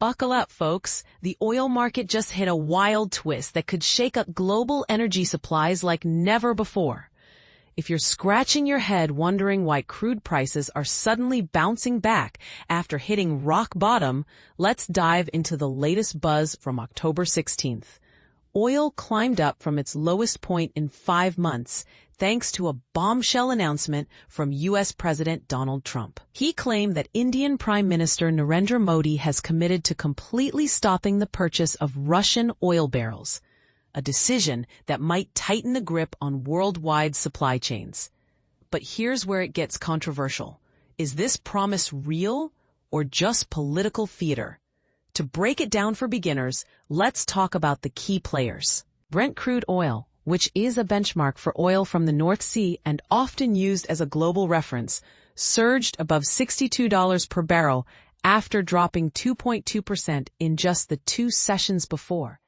Buckle up, folks. The oil market just hit a wild twist that could shake up global energy supplies like never before. If you're scratching your head wondering why crude prices are suddenly bouncing back after hitting rock bottom, let's dive into the latest buzz from October 16th. Oil climbed up from its lowest point in 5 months, thanks to a bombshell announcement from U.S. President Donald Trump. He claimed that Indian Prime Minister Narendra Modi has committed to completely stopping the purchase of Russian oil barrels, a decision that might tighten the grip on worldwide supply chains. But here's where it gets controversial. Is this promise real or just political theater? To break it down for beginners, let's talk about the key players. Brent crude oil, which is a benchmark for oil from the North Sea and often used as a global reference, surged above $62 per barrel after dropping 2.2% in just the 2 sessions before.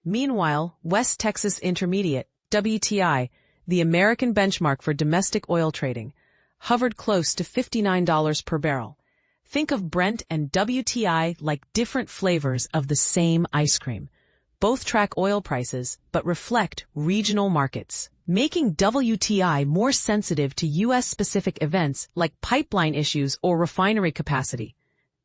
Meanwhile, West Texas Intermediate, WTI, the American benchmark for domestic oil trading, hovered close to $59 per barrel. Think of Brent and WTI like different flavors of the same ice cream. Both track oil prices, but reflect regional markets, making WTI more sensitive to U.S.-specific events like pipeline issues or refinery capacity.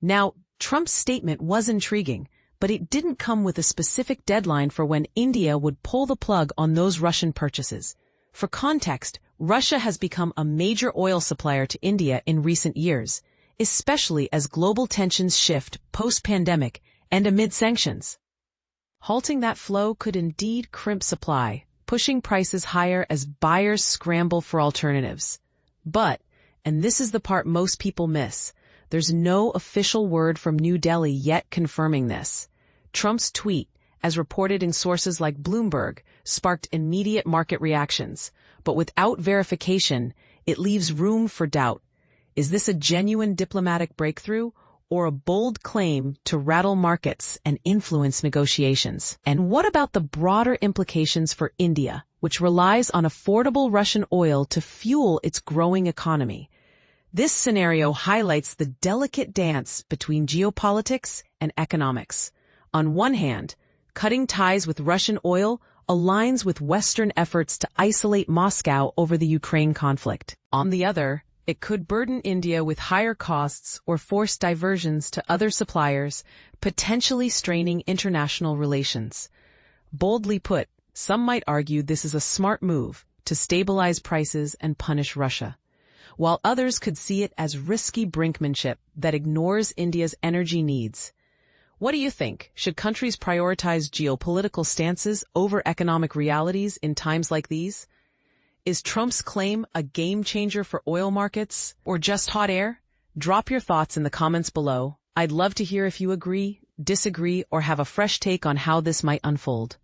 Now, Trump's statement was intriguing, but it didn't come with a specific deadline for when India would pull the plug on those Russian purchases. For context, Russia has become a major oil supplier to India in recent years, especially as global tensions shift post-pandemic and amid sanctions. Halting that flow could indeed crimp supply, pushing prices higher as buyers scramble for alternatives. But, and this is the part most people miss, there's no official word from New Delhi yet confirming this. Trump's tweet, as reported in sources like Bloomberg, sparked immediate market reactions, but without verification, it leaves room for doubt. Is this a genuine diplomatic breakthrough, or a bold claim to rattle markets and influence negotiations? And what about the broader implications for India, which relies on affordable Russian oil to fuel its growing economy? This scenario highlights the delicate dance between geopolitics and economics. On one hand, cutting ties with Russian oil aligns with Western efforts to isolate Moscow over the Ukraine conflict. On the other, it could burden India with higher costs or force diversions to other suppliers, potentially straining international relations. Boldly put, some might argue this is a smart move to stabilize prices and punish Russia, while others could see it as risky brinkmanship that ignores India's energy needs. What do you think? Should countries prioritize geopolitical stances over economic realities in times like these? Is Trump's claim a game changer for oil markets, or just hot air? Drop your thoughts in the comments below. I'd love to hear if you agree, disagree, or have a fresh take on how this might unfold.